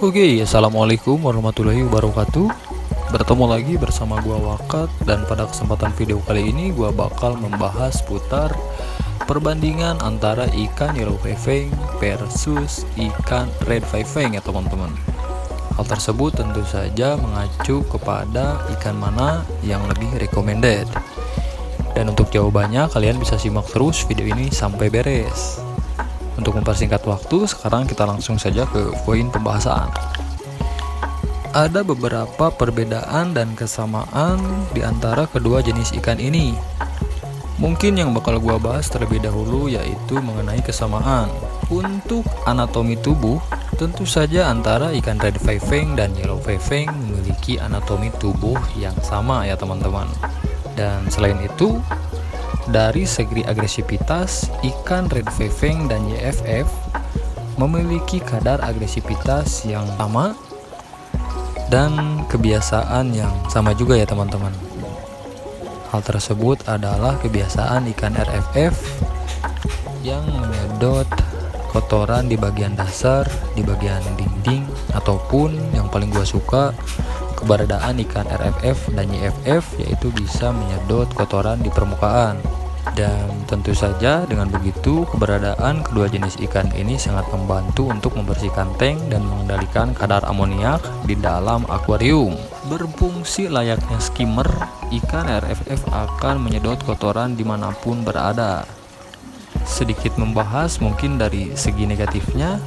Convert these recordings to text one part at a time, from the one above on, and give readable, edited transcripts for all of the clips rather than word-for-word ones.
Oke, assalamualaikum warahmatullahi wabarakatuh. Bertemu lagi bersama gua Wakat, dan pada kesempatan video kali ini gua bakal membahas putar perbandingan antara ikan yellow fishing versus ikan red fishing ya teman-teman. Hal tersebut tentu saja mengacu kepada ikan mana yang lebih recommended. Dan untuk jawabannya kalian bisa simak terus video ini sampai beres. Untuk mempersingkat waktu, sekarang kita langsung saja ke poin pembahasan. Ada beberapa perbedaan dan kesamaan di antara kedua jenis ikan ini. Mungkin yang bakal gua bahas terlebih dahulu yaitu mengenai kesamaan. Untuk anatomi tubuh, tentu saja antara ikan red fishing dan yellow fishing memiliki anatomi tubuh yang sama ya teman-teman. Dan selain itu, dari segi agresivitas, ikan red fishing dan YFF memiliki kadar agresivitas yang sama dan kebiasaan yang sama juga ya teman-teman. Hal tersebut adalah kebiasaan ikan RFF yang menyedot kotoran di bagian dasar, di bagian dinding, ataupun yang paling gua suka keberadaan ikan RFF dan YFF, yaitu bisa menyedot kotoran di permukaan. Dan tentu saja dengan begitu keberadaan kedua jenis ikan ini sangat membantu untuk membersihkan tank dan mengendalikan kadar amoniak di dalam akuarium. Berfungsi layaknya skimmer, ikan RFF akan menyedot kotoran dimanapun berada. Sedikit membahas mungkin dari segi negatifnya,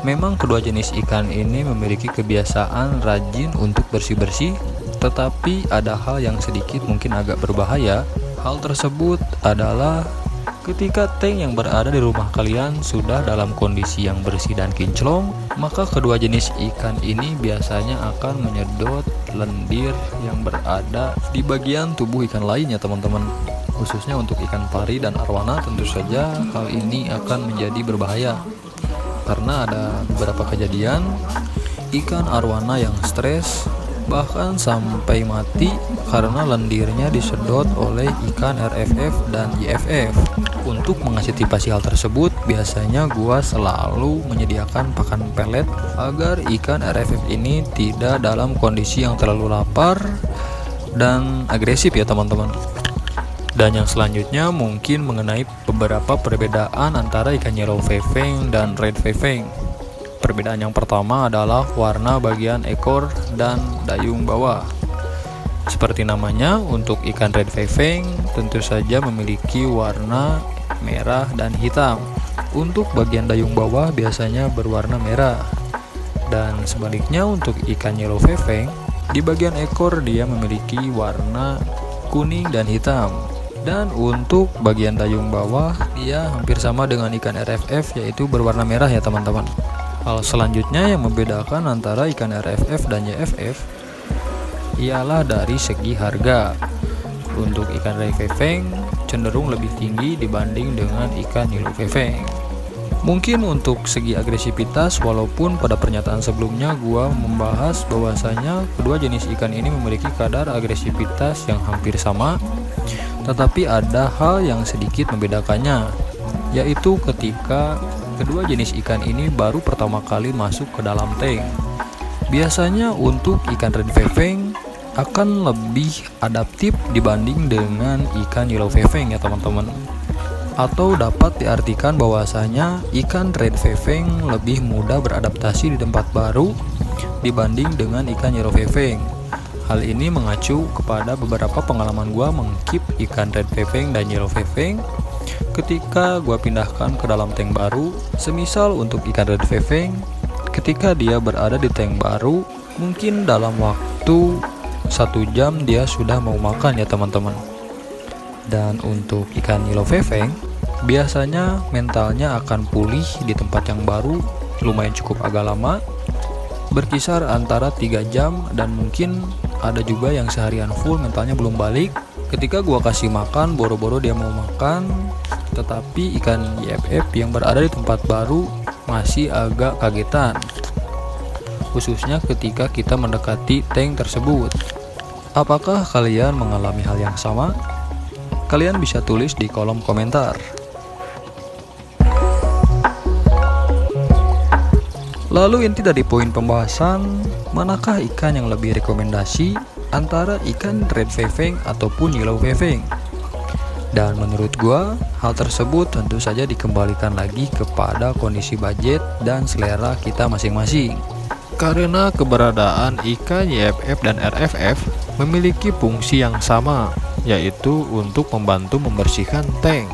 memang kedua jenis ikan ini memiliki kebiasaan rajin untuk bersih-bersih, tetapi ada hal yang sedikit mungkin agak berbahaya. Hal tersebut adalah ketika tank yang berada di rumah kalian sudah dalam kondisi yang bersih dan kinclong, maka kedua jenis ikan ini biasanya akan menyedot lendir yang berada di bagian tubuh ikan lainnya teman-teman. Khususnya untuk ikan pari dan arwana, tentu saja hal ini akan menjadi berbahaya. Karena ada beberapa kejadian ikan arwana yang stres bahkan sampai mati karena lendirnya disedot oleh ikan RFF dan YFF. Untuk mengantisipasi hal tersebut, biasanya gua selalu menyediakan pakan pelet agar ikan RFF ini tidak dalam kondisi yang terlalu lapar dan agresif ya teman-teman. Dan yang selanjutnya mungkin mengenai beberapa perbedaan antara ikan yellow fishing dan red fishing. Perbedaan yang pertama adalah warna bagian ekor dan dayung bawah. Seperti namanya, untuk ikan red fishing tentu saja memiliki warna merah dan hitam. Untuk bagian dayung bawah biasanya berwarna merah. Dan sebaliknya untuk ikan yellow fishing, di bagian ekor dia memiliki warna kuning dan hitam. Dan untuk bagian dayung bawah dia hampir sama dengan ikan RFF, yaitu berwarna merah ya teman-teman. Hal selanjutnya yang membedakan antara ikan RFF dan YFF ialah dari segi harga. Untuk ikan red fishing cenderung lebih tinggi dibanding dengan ikan yellow fishing. Mungkin untuk segi agresivitas, walaupun pada pernyataan sebelumnya gua membahas bahwasanya kedua jenis ikan ini memiliki kadar agresivitas yang hampir sama, tetapi ada hal yang sedikit membedakannya, yaitu ketika kedua jenis ikan ini baru pertama kali masuk ke dalam tank. Biasanya untuk ikan red fishing akan lebih adaptif dibanding dengan ikan yellow fishing ya teman-teman. Atau dapat diartikan bahwasanya ikan red fishing lebih mudah beradaptasi di tempat baru dibanding dengan ikan yellow fishing. Hal ini mengacu kepada beberapa pengalaman gua mengkeep ikan red fishing dan yellow fishing ketika gua pindahkan ke dalam tank baru. Semisal untuk ikan red fishing, ketika dia berada di tank baru, mungkin dalam waktu 1 jam dia sudah mau makan ya teman-teman. Dan untuk ikan yellow fishing, biasanya mentalnya akan pulih di tempat yang baru lumayan cukup agak lama, berkisar antara 3 jam, dan mungkin ada juga yang seharian full mentalnya belum balik. Ketika gua kasih makan, boro-boro dia mau makan, tetapi ikan YFF yang berada di tempat baru masih agak kagetan, khususnya ketika kita mendekati tank tersebut. Apakah kalian mengalami hal yang sama? Kalian bisa tulis di kolom komentar. Lalu inti dari poin pembahasan, manakah ikan yang lebih rekomendasi antara ikan red feveng ataupun yellow feveng? Dan menurut gua, hal tersebut tentu saja dikembalikan lagi kepada kondisi budget dan selera kita masing-masing. Karena keberadaan ikan YFF dan RFF memiliki fungsi yang sama, yaitu untuk membantu membersihkan tank.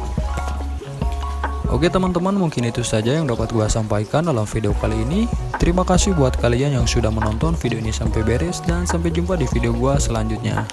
Oke teman-teman, mungkin itu saja yang dapat gua sampaikan dalam video kali ini. Terima kasih buat kalian yang sudah menonton video ini sampai beres, dan sampai jumpa di video gua selanjutnya.